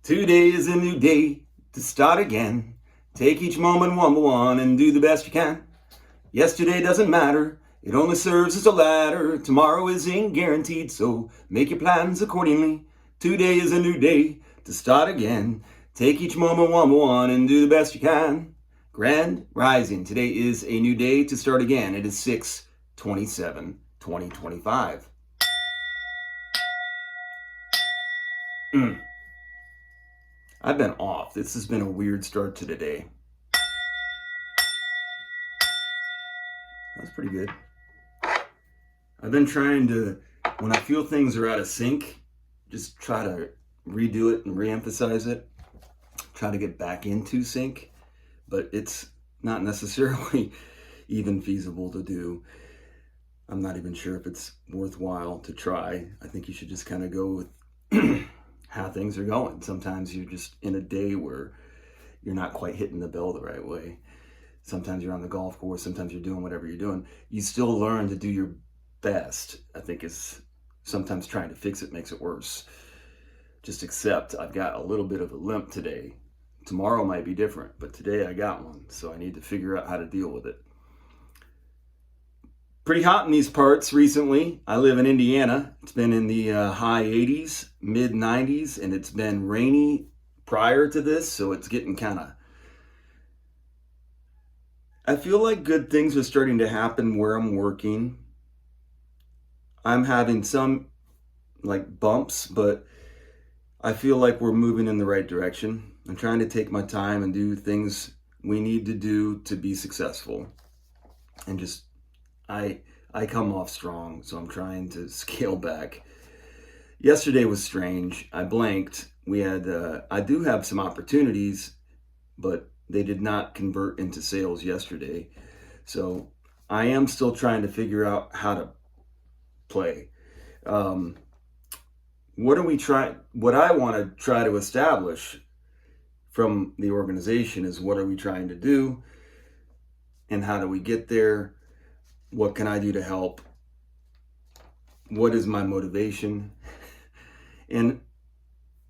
Today is a new day to start again. Take each moment one by one and do the best you can. Yesterday doesn't matter, it only serves as a ladder. Tomorrow isn't guaranteed, so make your plans accordingly. Today is a new day to start again. Take each moment one by one and do the best you can. Grand Rising. Today is a new day to start again. It is 6/27/2025. I've been off. This has been a weird start to the day. That's pretty good. I've been trying to, when I feel things are out of sync, just try to redo it and re-emphasize it. Try to get back into sync, but it's not necessarily even feasible to do. I'm not even sure if it's worthwhile to try. I think you should just kind of go with how things are going. Sometimes you're just in a day where you're not quite hitting the bell the right way. Sometimes you're on the golf course, sometimes you're doing whatever you're doing. You still learn to do your best. I think is sometimes trying to fix it makes it worse. Just accept I've got a little bit of a limp today. Tomorrow might be different, but today I got one, so I need to figure out how to deal with it. Pretty hot in these parts recently. I live in Indiana. It's been in the high 80s, mid 90s, and it's been rainy prior to this, so it's getting kind of... I feel like good things are starting to happen where I'm working. I'm having some like bumps, but I feel like we're moving in the right direction. I'm trying to take my time and do things we need to do to be successful. And just, I come off strong, so I'm trying to scale back. Yesterday was strange. I blanked. We had, I do have some opportunities, but they did not convert into sales yesterday. So I am still trying to figure out how to play. What I want to try to establish from the organization is what are we trying to do and how do we get there? What can I do to help? What is my motivation? And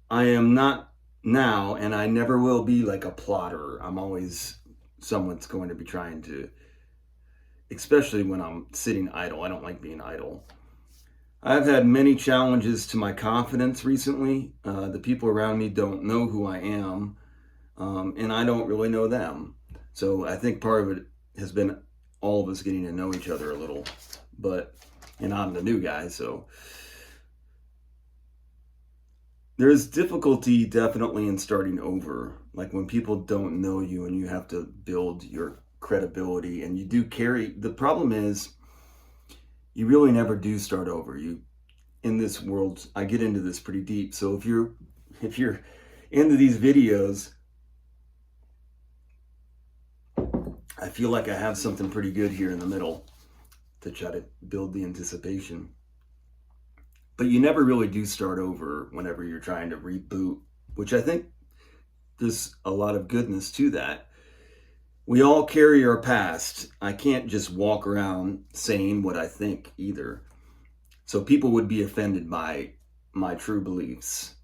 I am not now, and I never will be like a plotter. I'm always someone that's going to be trying to, especially when I'm sitting idle. I don't like being idle. I've had many challenges to my confidence recently. The people around me don't know who I am, and I don't really know them. So I think part of it has been all of us getting to know each other a little, and I'm the new guy, so there's difficulty definitely in starting over. Like when people don't know you and you have to build your credibility, and you do carry, the problem is you really never do start over. You, in this world, I get into this pretty deep. So if you're into these videos, I feel like I have something pretty good here in the middle to try to build the anticipation. But you never really do start over whenever you're trying to reboot, which I think there's a lot of goodness to that. We all carry our past. I can't just walk around saying what I think either. So people would be offended by my true beliefs.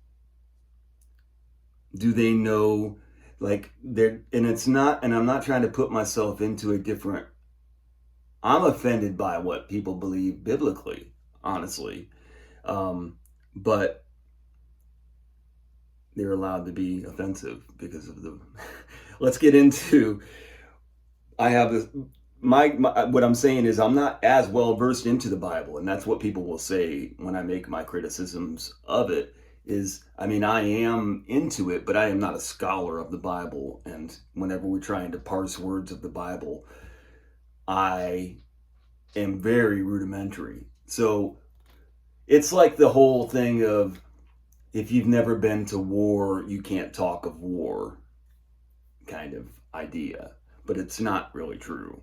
Do they know, like, they're, and it's not, and I'm not trying to put myself into a different, I'm offended by what people believe biblically, honestly. But they're allowed to be offensive because of the, let's get into, I have this, my what I'm saying is I'm not as well versed into the Bible, and that's what people will say when I make my criticisms of it is, I mean, I am into it, but I am not a scholar of the Bible. And whenever we're trying to parse words of the Bible, I am very rudimentary. So it's like the whole thing of, if you've never been to war, you can't talk of war kind of idea, but it's not really true.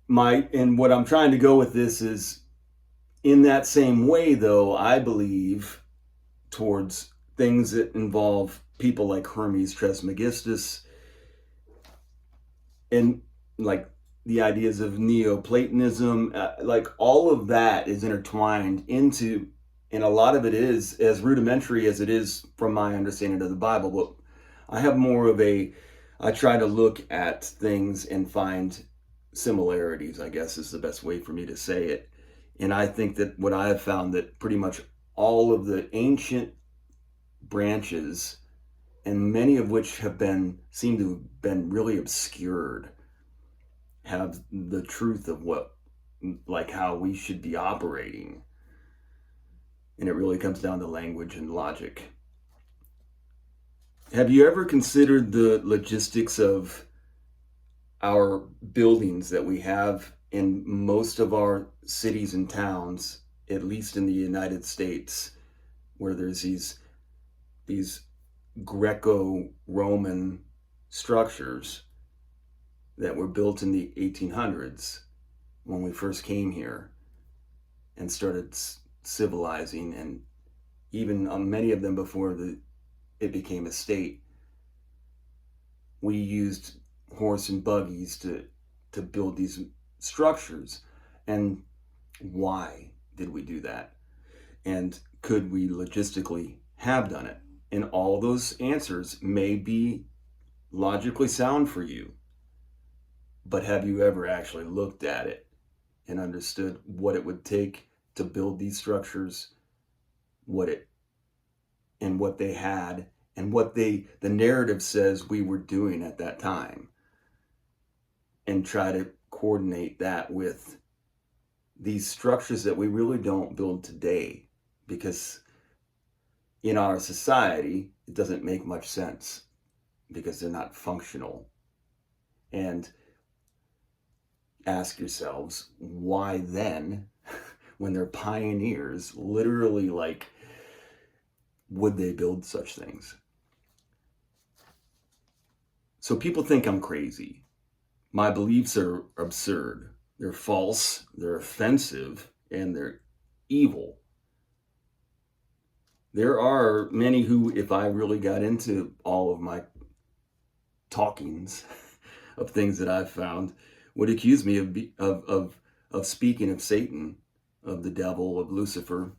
And what I'm trying to go with this is, in that same way, though, I believe towards things that involve people like Hermes Trismegistus and like the ideas of Neoplatonism, like all of that is intertwined into And a lot of it is as rudimentary as it is from my understanding of the Bible. But I have more of I try to look at things and find similarities, I guess is the best way for me to say it. And I think that what I have found that pretty much all of the ancient branches, and many of which seem to have been really obscured, have the truth of like how we should be operating. And it really comes down to language and logic. Have you ever considered the logistics of our buildings that we have in most of our cities and towns, at least in the United States, where there's these Greco-Roman structures that were built in the 1800s when we first came here and started civilizing, and even many of them before it became a state, we used horse and buggies to build these structures. And why did we do that? And could we logistically have done it? And all those answers may be logically sound for you, but have you ever actually looked at it and understood what it would take to build these structures, what they had, and what the narrative says we were doing at that time, and try to coordinate that with these structures that we really don't build today, because in our society it doesn't make much sense because they're not functional. And ask yourselves, why then, when they're pioneers, literally, like, would they build such things? So people think I'm crazy. My beliefs are absurd. They're false, they're offensive, and they're evil. There are many who, if I really got into all of my talkings of things that I've found, would accuse me of speaking of Satan, of the devil, of Lucifer.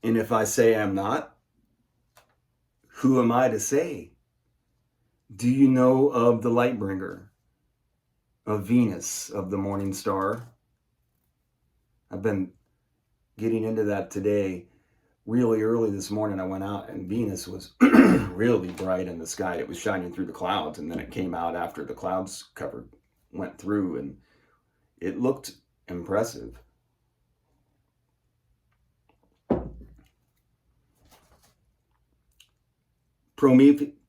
And if I say I'm not, who am I to say? Do you know of the Lightbringer, of Venus, of the morning star? I've been getting into that today. Really early this morning, I went out and Venus was really bright in the sky. It was shining through the clouds, and then it came out after the clouds went through, and it looked impressive.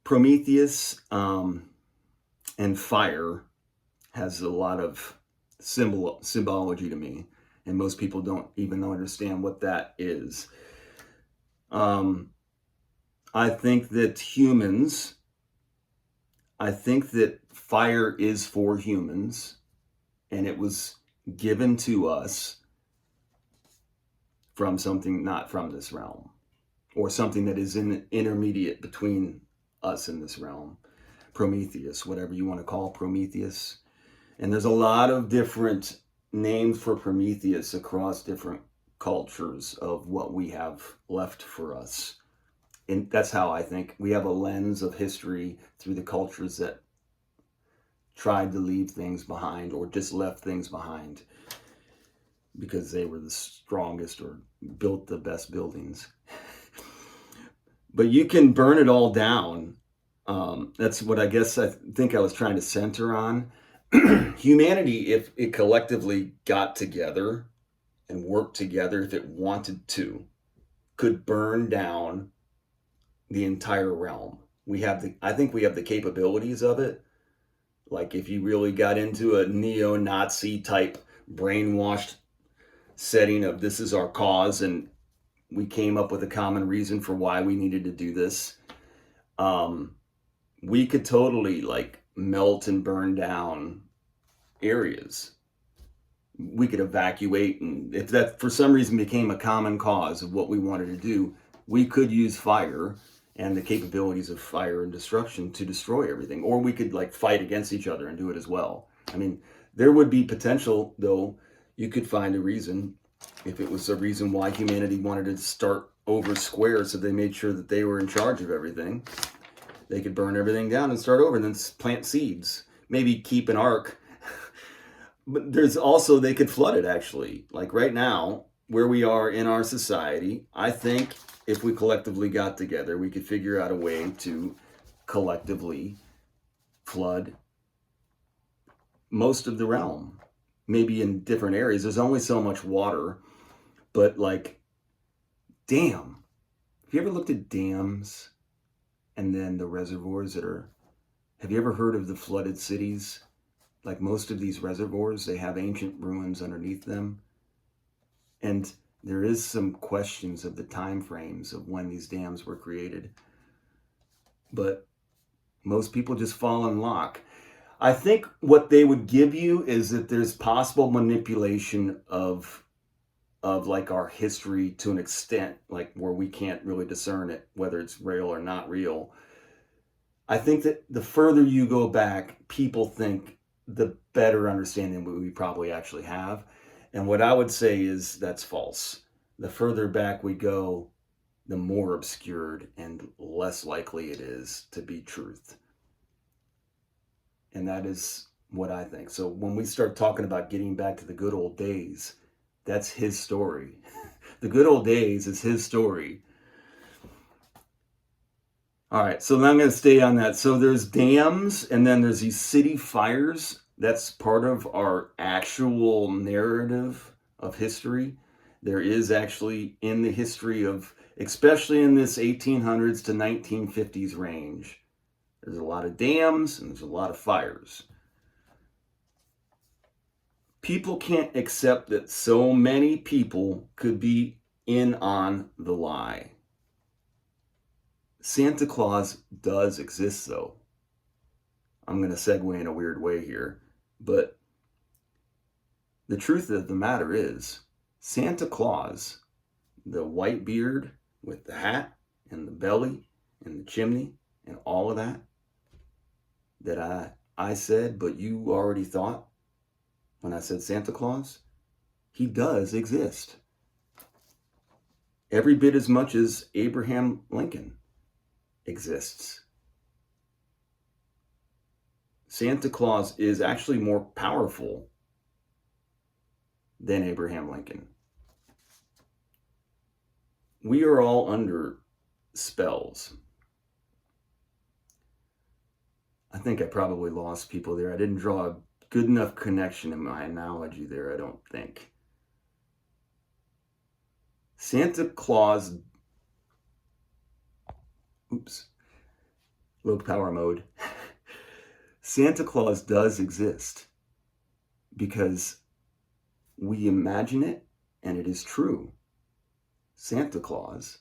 Prometheus and fire has a lot of symbology to me, and most people don't even understand what that is. I think that fire is for humans, and it was given to us from something not from this realm, or something that is intermediate between us and this realm. Prometheus, whatever you want to call Prometheus. And there's a lot of different names for Prometheus across different cultures of what we have left for us. And that's how I think we have a lens of history through the cultures that tried to leave things behind, or just left things behind because they were the strongest or built the best buildings. But you can burn it all down. That's what I think I was trying to center on. Humanity, if it collectively got together and worked together, if it wanted to, could burn down the entire realm. I think we have the capabilities of it. Like, if you really got into a neo-Nazi type brainwashed setting of this is our cause, and we came up with a common reason for why we needed to do this, we could totally like melt and burn down areas. We could evacuate, and if that for some reason became a common cause of what we wanted to do, we could use fire and the capabilities of fire and destruction to destroy everything. Or we could like fight against each other and do it as well. I mean, there would be potential, though, You could find a reason. If it was a reason why humanity wanted to start over square, so they made sure that they were in charge of everything, they could burn everything down and start over and then plant seeds. Maybe keep an ark. But there's also, they could flood it actually. Like right now, where we are in our society, I think if we collectively got together, we could figure out a way to collectively flood most of the realm. Maybe in different areas. There's only so much water, but like, damn. Have you ever looked at dams and then the reservoirs that are, have you ever heard of the flooded cities? Like most of these reservoirs, they have ancient ruins underneath them. And there is some questions of the time frames of when these dams were created. But most people just fall in lock. I think what they would give you is that there's possible manipulation of like our history to an extent, like where we can't really discern it, whether it's real or not real. I think that the further you go back, people think the better understanding we probably actually have. And what I would say is that's false. The further back we go, the more obscured and less likely it is to be truth. And that is what I think. So when we start talking about getting back to the good old days, that's his story. The good old days is his story. All right, so now I'm going to stay on that. So there's dams, and then there's these city fires. That's part of our actual narrative of history. There is actually in the history of, especially in this 1800s to 1950s range, there's a lot of dams and there's a lot of fires. People can't accept that so many people could be in on the lie. Santa Claus does exist, though. I'm going to segue in a weird way here, but the truth of the matter is, Santa Claus, the white beard with the hat and the belly and the chimney and all of that I said, but you already thought when I said Santa Claus, he does exist. Every bit as much as Abraham Lincoln exists. Santa Claus is actually more powerful than Abraham Lincoln. We are all under spells. I think I probably lost people there. I didn't draw a good enough connection in my analogy there, I don't think. Santa Claus, low power mode. Santa Claus does exist because we imagine it and it is true. Santa Claus,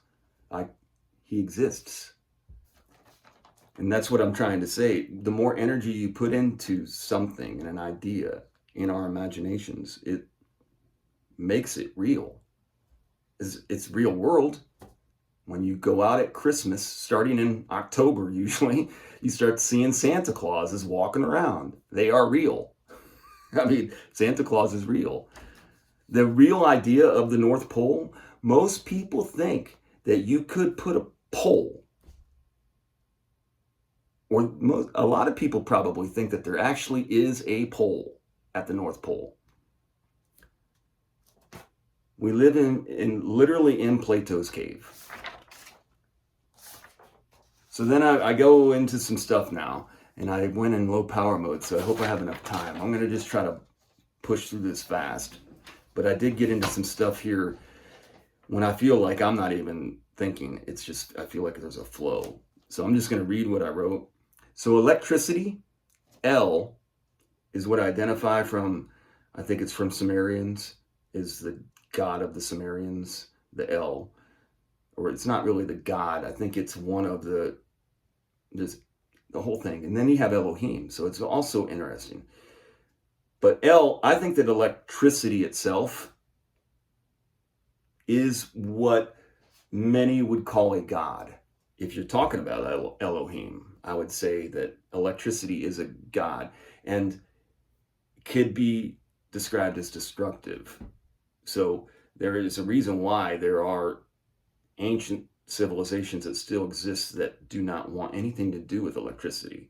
he exists. And that's what I'm trying to say. The more energy you put into something and an idea in our imaginations, it makes it real. It's real world. When you go out at Christmas, starting in October usually, you start seeing Santa Clauses walking around. They are real. I mean, Santa Claus is real. The real idea of the North Pole, most people think that you could put a pole, or a lot of people probably think that there actually is a pole at the North Pole. We live literally in Plato's cave. So then I go into some stuff now, and I went in low power mode, so I hope I have enough time. I'm going to just try to push through this fast. But I did get into some stuff here when I feel like I'm not even thinking. It's just, I feel like there's a flow. So I'm just going to read what I wrote. So electricity, El, is what I identify from, I think it's from Sumerians, is the god of the Sumerians, the El. Or it's not really the god. I think it's one of just the whole thing. And then you have Elohim. So it's also interesting. But El, I think that electricity itself is what many would call a god. If you're talking about Elohim, I would say that electricity is a god and could be described as destructive. So there is a reason why there are ancient civilizations that still exist that do not want anything to do with electricity.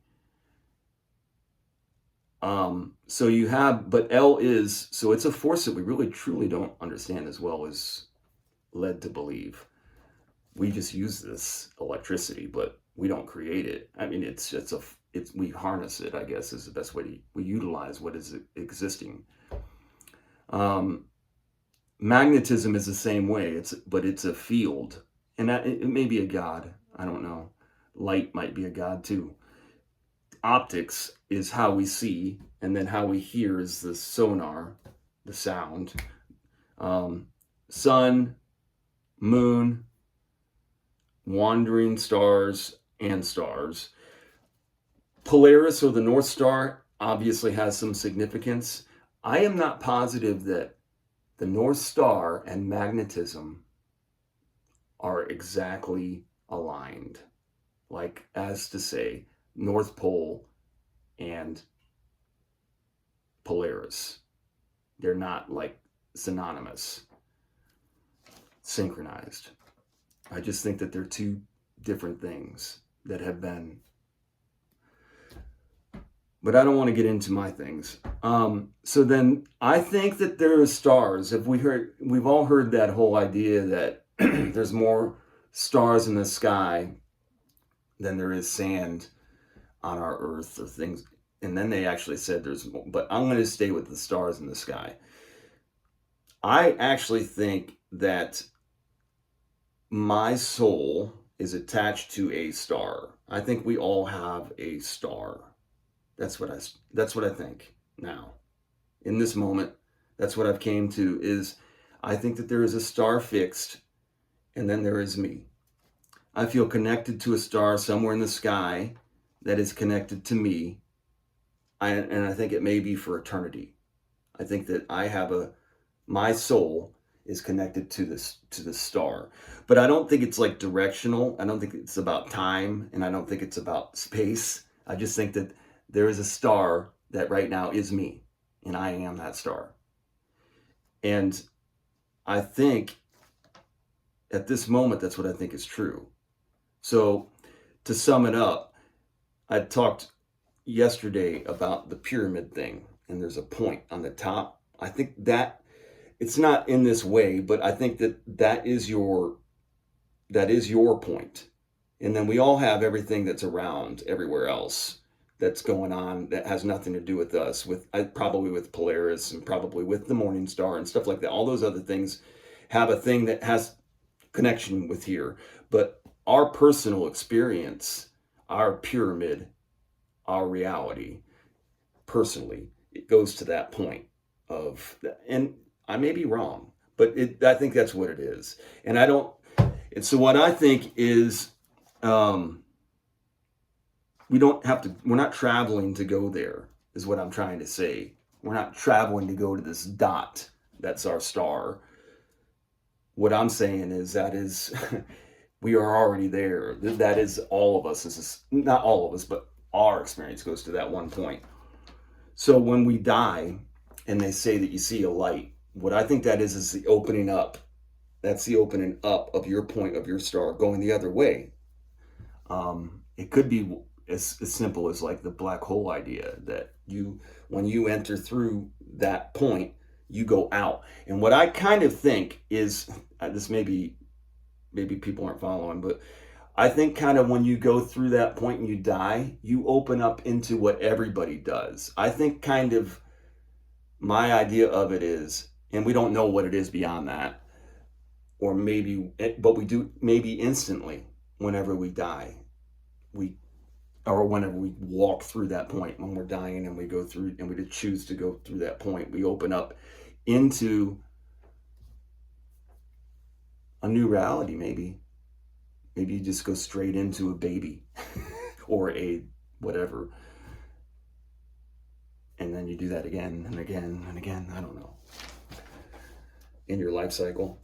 So you have, but L is, so it's a force that we really truly don't understand as well as led to believe. We just use this electricity, but we don't create it. I mean, we harness it, I guess, is the best way we utilize what is existing. Magnetism is the same way. But it's a field, and it may be a god. I don't know. Light might be a god too. Optics is how we see, and then how we hear is the sonar, the sound. Sun, moon, wandering stars, and stars. Polaris, or the North Star, obviously has some significance. I am not positive that the North Star and magnetism are exactly aligned. Like, as to say, North Pole and Polaris. They're not like synonymous, synchronized. I just think that they're two different things that have been, but I don't want to get into my things. So then I think that there are stars. We've all heard that whole idea that there's more stars in the sky than there is sand on our earth or things. And then they actually said there's more, but I'm going to stay with the stars in the sky. I actually think that my soul is attached to a star. I think we all have a star. That's what I think now. In this moment, that's what I've came to, is I think that there is a star fixed, and then there is me. I feel connected to a star somewhere in the sky that is connected to me. And I think it may be for eternity. I think that my soul is connected to the star. But I don't think it's like directional. I don't think it's about time, and I don't think it's about space. I just think that there is a star that right now is me, and I am that star. And I think at this moment, that's what I think is true. So to sum it up, I talked yesterday about the pyramid thing, and there's a point on the top. I think that it's not in this way, but I think that is your point. And then we all have everything that's around everywhere else that's going on that has nothing to do with us, probably with Polaris and probably with the Morning Star and stuff like that. All those other things have a thing that has connection with here. But our personal experience, our pyramid, our reality, personally, it goes to that point of, and I may be wrong, but I think that's what it is. And so what I think is, we're not traveling to go there, is what I'm trying to say. We're not traveling to go to this dot that's our star. What I'm saying is we are already there. That is all of us. Not all of us, but our experience goes to that one point. So when we die and they say that you see a light, what I think that is the opening up. That's the opening up of your point of your star going the other way. It could be as simple as like the black hole idea, that when you enter through that point, you go out. And what I kind of think is, this maybe people aren't following, but I think kind of when you go through that point and you die, you open up into what everybody does. I think kind of my idea of it is, and we don't know what it is beyond that, but we do maybe instantly whenever we die, or whenever we walk through that point, when we're dying and we go through and we choose to go through that point, we open up into a new reality. Maybe you just go straight into a baby or a whatever. And then you do that again and again and again. I don't know. In your life cycle.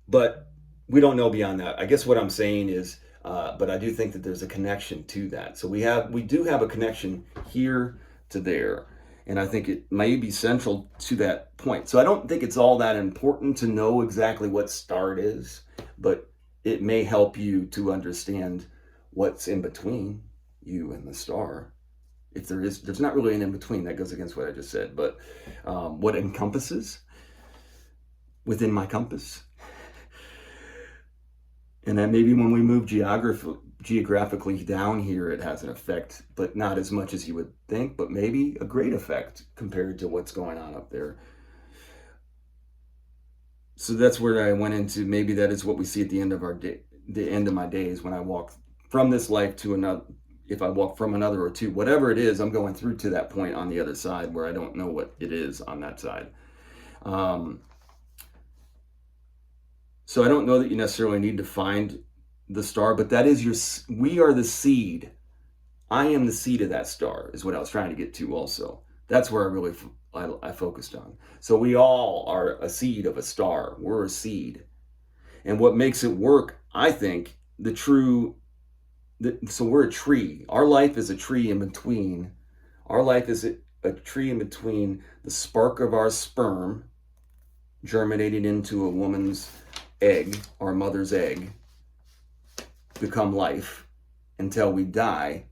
But we don't know beyond that. I guess what I'm saying is, but I do think that there's a connection to that. So we do have a connection here to there. And I think it may be central to that point. So I don't think it's all that important to know exactly what star it is, but it may help you to understand what's in between you and the star. If there's not really an in between. That goes against what I just said, but what encompasses within my compass. And that maybe when we move geographically down here, it has an effect, but not as much as you would think, but maybe a great effect compared to what's going on up there. So that's where I went into, maybe that is what we see at the end of our day, the end of my days, when I walk from this life to another. If I walk from another or two, whatever it is, I'm going through to that point on the other side where I don't know what it is on that side. So I don't know that you necessarily need to find the star, but that is we are the seed. I am the seed of that star, is what I was trying to get to also. That's where I focused on. So we all are a seed of a star. We're a seed. And what makes it work, I think, so we're a tree. Our life is a tree in between. Our life is a tree in between the spark of our sperm germinating into a woman's egg, our mother's egg, become life until we die.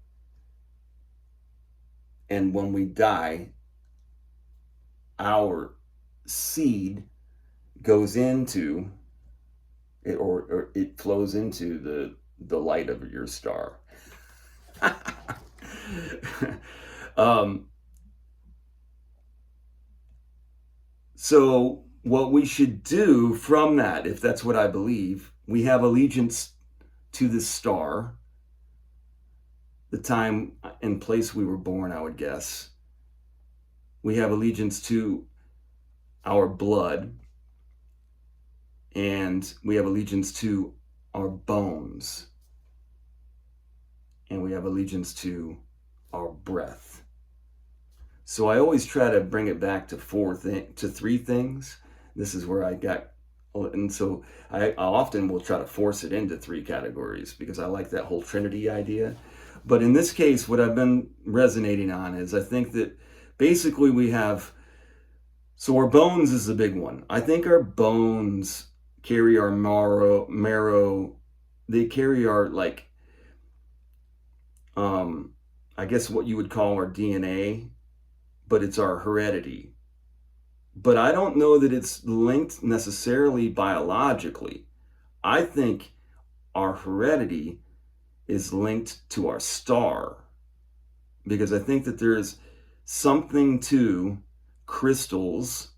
And when we die, our seed goes into it, or it flows into the light of your star. So what we should do from that, if that's what I believe, we have allegiance to the star, the time and place we were born, I would guess. We have allegiance to our blood, and we have allegiance to our bones, and we have allegiance to our breath. So I always try to bring it back to three things. This is where I got, and so I often will try to force it into three categories because I like that whole Trinity idea. But in this case, what I've been resonating on is I think that basically we have, so our bones is the big one. I think our bones carry our marrow, they carry our, like, I guess what you would call our DNA, but it's our heredity. But I don't know that it's linked necessarily biologically. I think our heredity is linked to our star, because I think that there's something to crystals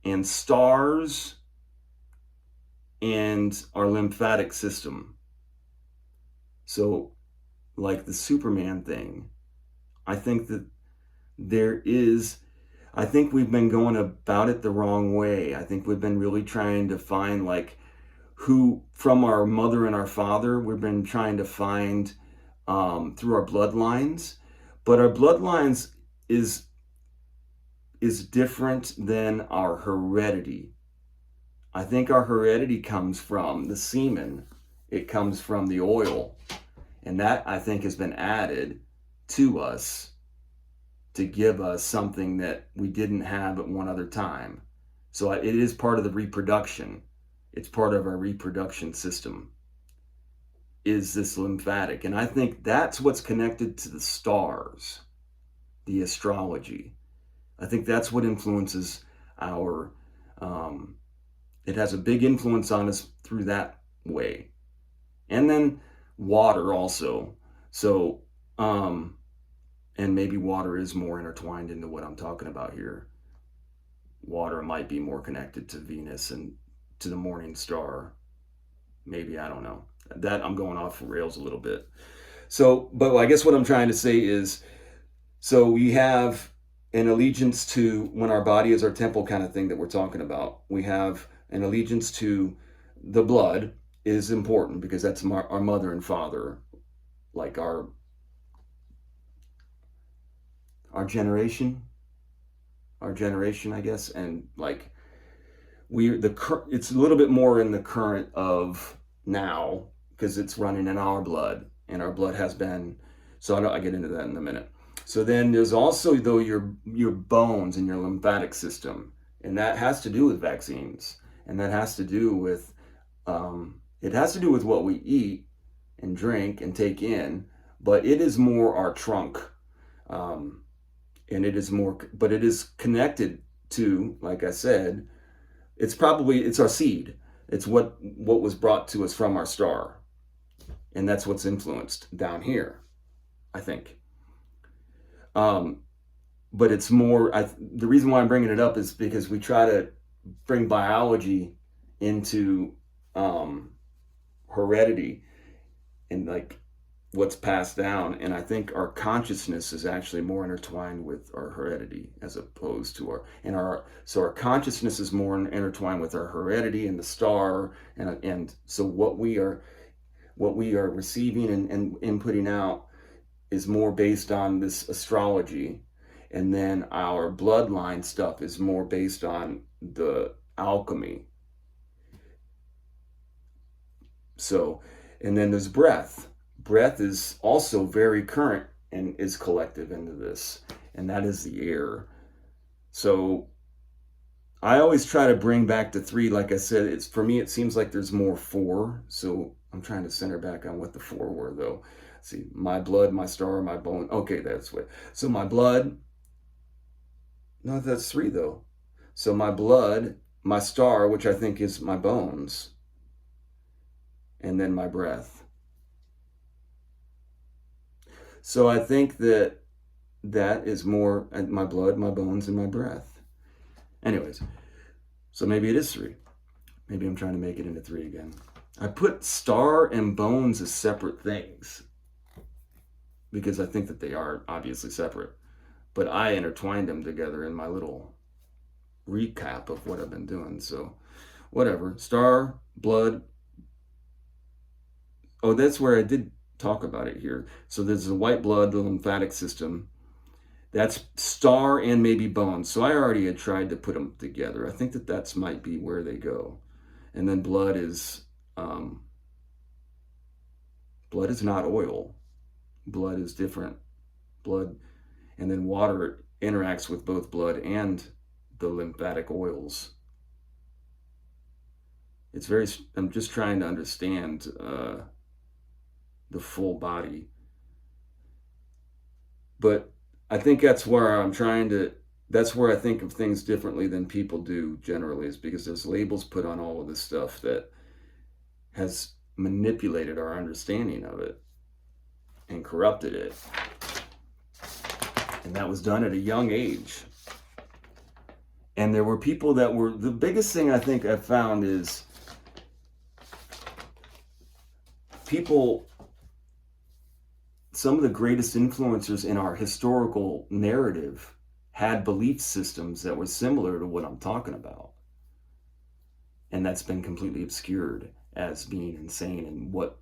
and stars and our lymphatic system. So, like the Superman thing, I think that I think we've been going about it the wrong way. I think we've been really trying to find, like, who from our mother and our father, we've been trying to find through our bloodlines. But our bloodlines is different than our heredity. I think our heredity comes from the semen. It comes from the oil. And that, I think, has been added to us to give us something that we didn't have at one other time. So it is part of the reproduction. It's part of our reproduction system, is this lymphatic. And I think that's what's connected to the stars, the astrology. I think that's what influences our, it has a big influence on us through that way. And then water also. So, and maybe water is more intertwined into what I'm talking about here. Water might be more connected to Venus and to the morning star. Maybe, I don't know. That I'm going off the rails a little bit. So, but I guess what I'm trying to say is, so we have an allegiance to, when our body is our temple kind of thing that we're talking about, we have an allegiance to the blood is important because that's our mother and father, like our generation, I guess. And like it's a little bit more in the current of now because it's running in our blood, and our blood has been, so I get into that in a minute. So then there's also though your bones and your lymphatic system, and that has to do with vaccines, and that has to do with it has to do with what we eat and drink and take in, but it is more our trunk, and it is more, but it is connected to, like I said, it's our seed. It's what was brought to us from our star, and that's what's influenced down here, I think. But it's more, the reason why I'm bringing it up is because we try to bring biology into heredity and like what's passed down. And I think our consciousness is actually more intertwined with our heredity as opposed to so our consciousness is more intertwined with our heredity and the star. And so what we are receiving and inputting out is more based on this astrology, and then our bloodline stuff is more based on the alchemy. So, and then there's breath. Breath is also very current and is collective into this, and that is the air. So I always try to bring back to 3. Like I said, it's, for me, it seems like there's more 4. So I'm trying to center back on what the 4 were though. See, my blood, my star, my bone. Okay, that's what. So my blood, no, that's 3 though. So my blood, my star, which I think is my bones, and then my breath. So I think that is more my blood, my bones, and my breath. Anyways, so maybe it is 3. Maybe I'm trying to make it into 3 again. I put star and bones as separate things because I think that they are obviously separate, but I intertwined them together in my little recap of what I've been doing. So whatever, star, blood. Oh, that's where I did talk about it here. So there's the white blood, the lymphatic system. That's star and maybe bones. So I already had tried to put them together. I think that that's might be where they go. And then blood is not oil. Blood is different. Blood, and then water interacts with both blood and the lymphatic oils. It's very, I'm just trying to understand the full body. But I think that's where that's where I think of things differently than people do generally, is because there's labels put on all of this stuff that has manipulated our understanding of it and corrupted it. And that was done at a young age. And there were people that were, the biggest thing I think I found is people, some of the greatest influencers in our historical narrative had belief systems that were similar to what I'm talking about. And that's been completely obscured as being insane, and what,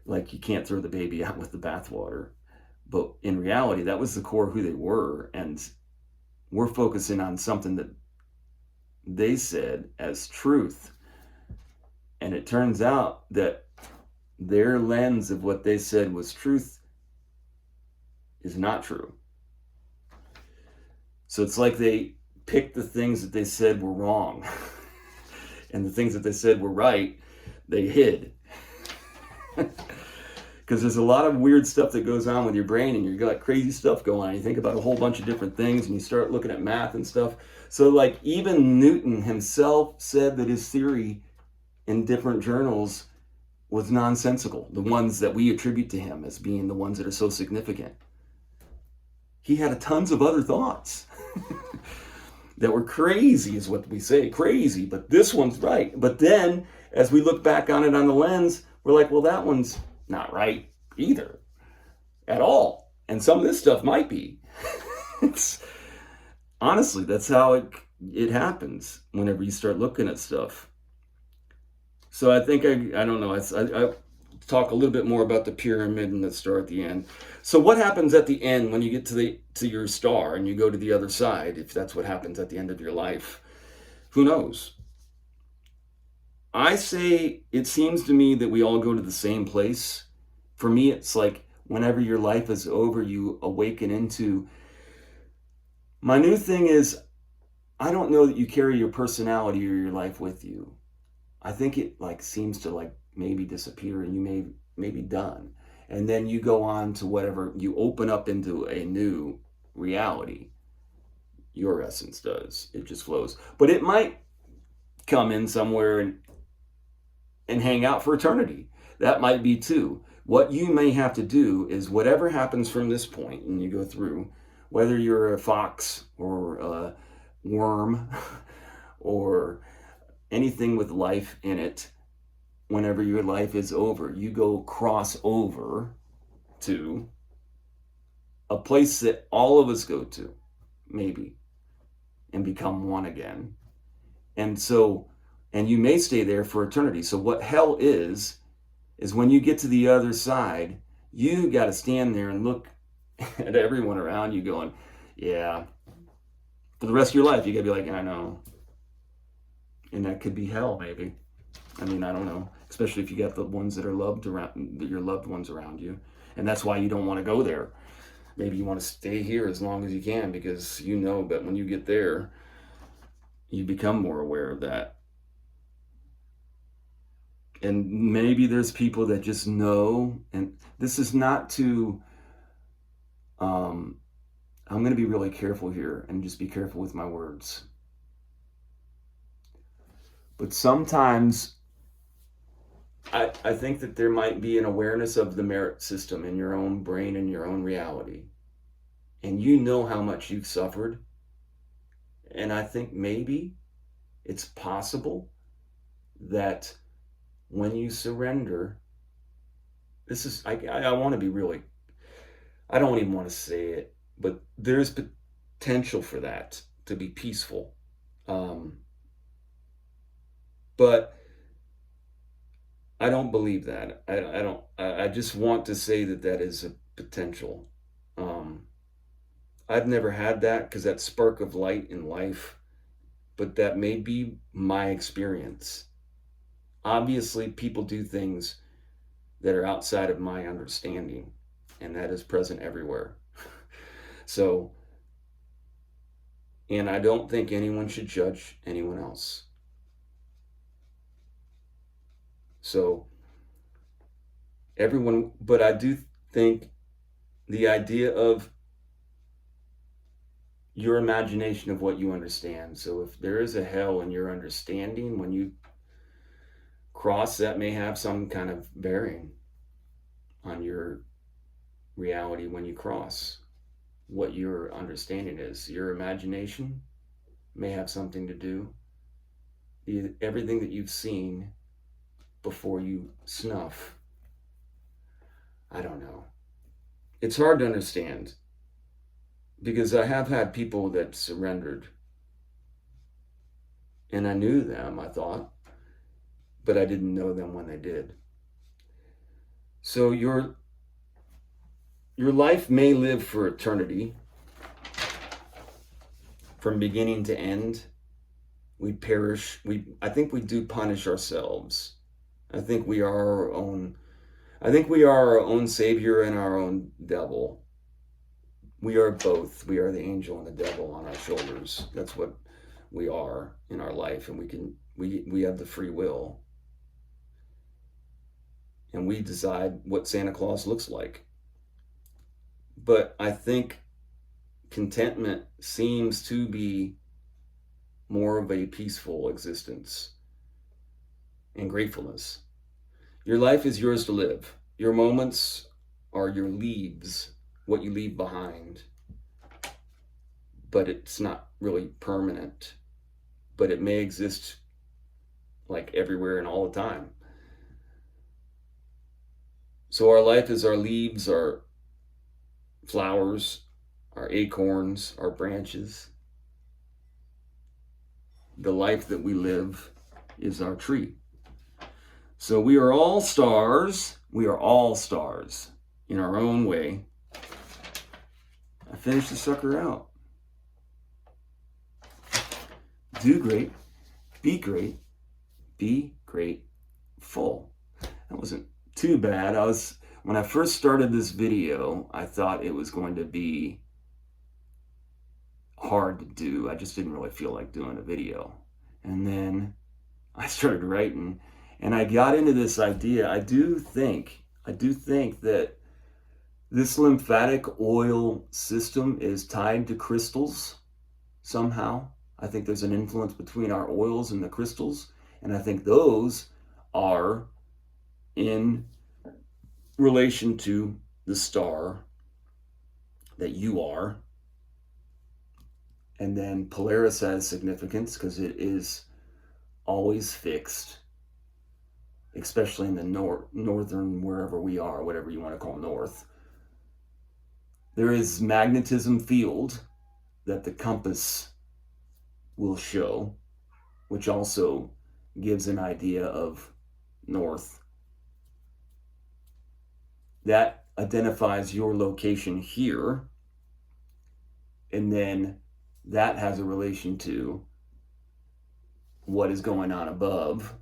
like, you can't throw the baby out with the bathwater. But in reality, that was the core of who they were. And we're focusing on something that they said as truth. And it turns out that their lens of what they said was truth is not true. So it's like they picked the things that they said were wrong. And the things that they said were right, they hid. Because there's a lot of weird stuff that goes on with your brain, and you've got crazy stuff going on. You think about a whole bunch of different things, and you start looking at math and stuff. So like even Newton himself said that his theory in different journals was nonsensical. The ones that we attribute to him as being the ones that are so significant. He had tons of other thoughts that were crazy, is what we say, crazy, but this one's right. But then as we look back on it on the lens, we're like, well, that one's not right either at all. And some of this stuff might be. It's honestly, that's how it happens whenever you start looking at stuff. So I think I don't know. I talk a little bit more about the pyramid and the star at the end. So what happens at the end when you get to your star and you go to the other side? If that's what happens at the end of your life, who knows? I say it seems to me that we all go to the same place. For me, it's like whenever your life is over, you awaken into. My new thing is, I don't know that you carry your personality or your life with you. I think it like seems to like maybe disappear and you may be done. And then you go on to whatever, you open up into a new reality. Your essence does. It just flows. But it might come in somewhere and hang out for eternity. That might be too. What you may have to do is whatever happens from this point and you go through, whether you're a fox or a worm or anything with life in it, whenever your life is over, you go cross over to a place that all of us go to, maybe, and become one again. And so, and you may stay there for eternity. So what hell is when you get to the other side, you got to stand there and look at everyone around you going, yeah, for the rest of your life, you got to be like, I know. And that could be hell, maybe. I mean, I don't know. Especially if you got the ones that are loved around, your loved ones around you. And that's why you don't want to go there. Maybe you want to stay here as long as you can because you know that when you get there, you become more aware of that. And maybe there's people that just know, and this is not to, I'm going to be really careful here and just be careful with my words. But sometimes I think that there might be an awareness of the merit system in your own brain and your own reality. And you know how much you've suffered. And I think maybe it's possible that when you surrender, this is, I want to be really, I don't even want to say it, but there's potential for that to be peaceful. But I don't believe that. I just want to say that is a potential. I've never had that because that spark of light in life, but that may be my experience. Obviously, people do things that are outside of my understanding, and that is present everywhere. So, and I don't think anyone should judge anyone else. So, everyone, but I do think the idea of your imagination of what you understand. So if there is a hell in your understanding, when you cross, that may have some kind of bearing on your reality when you cross. What your understanding is. Your imagination may have something to do. Everything that you've seen before you snuff. I don't know. It's hard to understand because I have had people that surrendered and I knew them, I thought, but I didn't know them when they did. So your life may live for eternity from beginning to end. We perish. I think we do punish ourselves. I think we are our own savior and our own devil. We are both. We are the angel and the devil on our shoulders. That's what we are in our life, and we have the free will. And we decide what Santa Claus looks like. But I think contentment seems to be more of a peaceful existence and gratefulness. Your life is yours to live. Your moments are your leaves, what you leave behind. But it's not really permanent. But it may exist like everywhere and all the time. So our life is our leaves, our flowers, our acorns, our branches. The life that we live is our tree. So we are all stars. We are all stars in our own way. I finished the sucker out. Do great. Be great. Be grateful. That wasn't too bad. When I first started this video, I thought it was going to be hard to do. I just didn't really feel like doing a video. And then I started writing, and I got into this idea. I do think that this lymphatic oil system is tied to crystals somehow. I think there's an influence between our oils and the crystals, and I think those are in relation to the star that you are. And then Polaris has significance because it is always fixed, especially in the northern, wherever we are, whatever you want to call north. There is magnetism field that the compass will show, which also gives an idea of north. That identifies your location here, and then that has a relation to what is going on above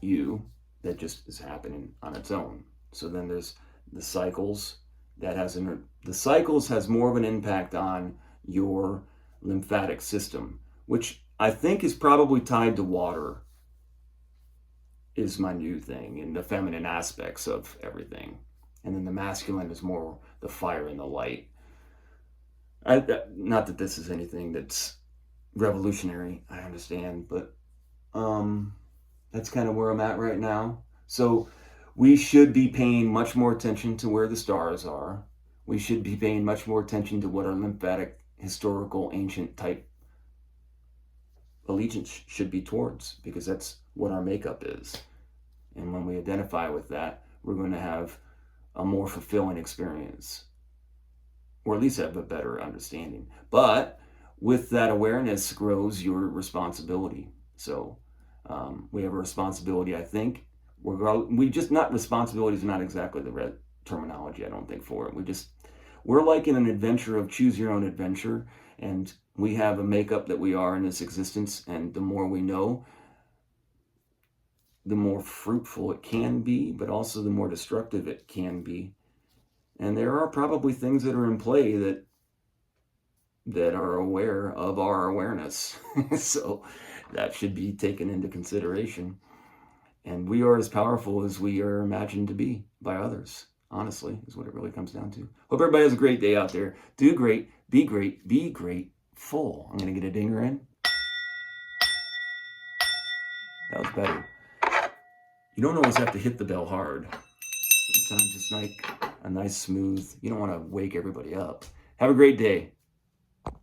you that just is happening on its own. So then there's the cycles. The cycles has more of an impact on your lymphatic system, which I think is probably tied to water, is my new thing, and the feminine aspects of everything. And then the masculine is more the fire and the light. Not that this is anything that's revolutionary, I understand, but that's kind of where I'm at right now. So we should be paying much more attention to where the stars are. We should be paying much more attention to what our lymphatic, historical, ancient type allegiance should be towards, because that's what our makeup is. And when we identify with that, we're going to have a more fulfilling experience, or at least have a better understanding. But with that awareness grows your responsibility. So we have a responsibility, I think. We just, not responsibility is not exactly the right terminology, I don't think, for it. We're like in an adventure of choose your own adventure, and we have a makeup that we are in this existence, and the more we know, the more fruitful it can be, but also the more destructive it can be. And there are probably things that are in play that are aware of our awareness. So that should be taken into consideration. And we are as powerful as we are imagined to be by others, honestly, is what it really comes down to. Hope everybody has a great day out there. Do great, be grateful. I'm going to get a dinger in. That was better. You don't always have to hit the bell hard. Sometimes it's like a nice smooth, you don't want to wake everybody up. Have a great day.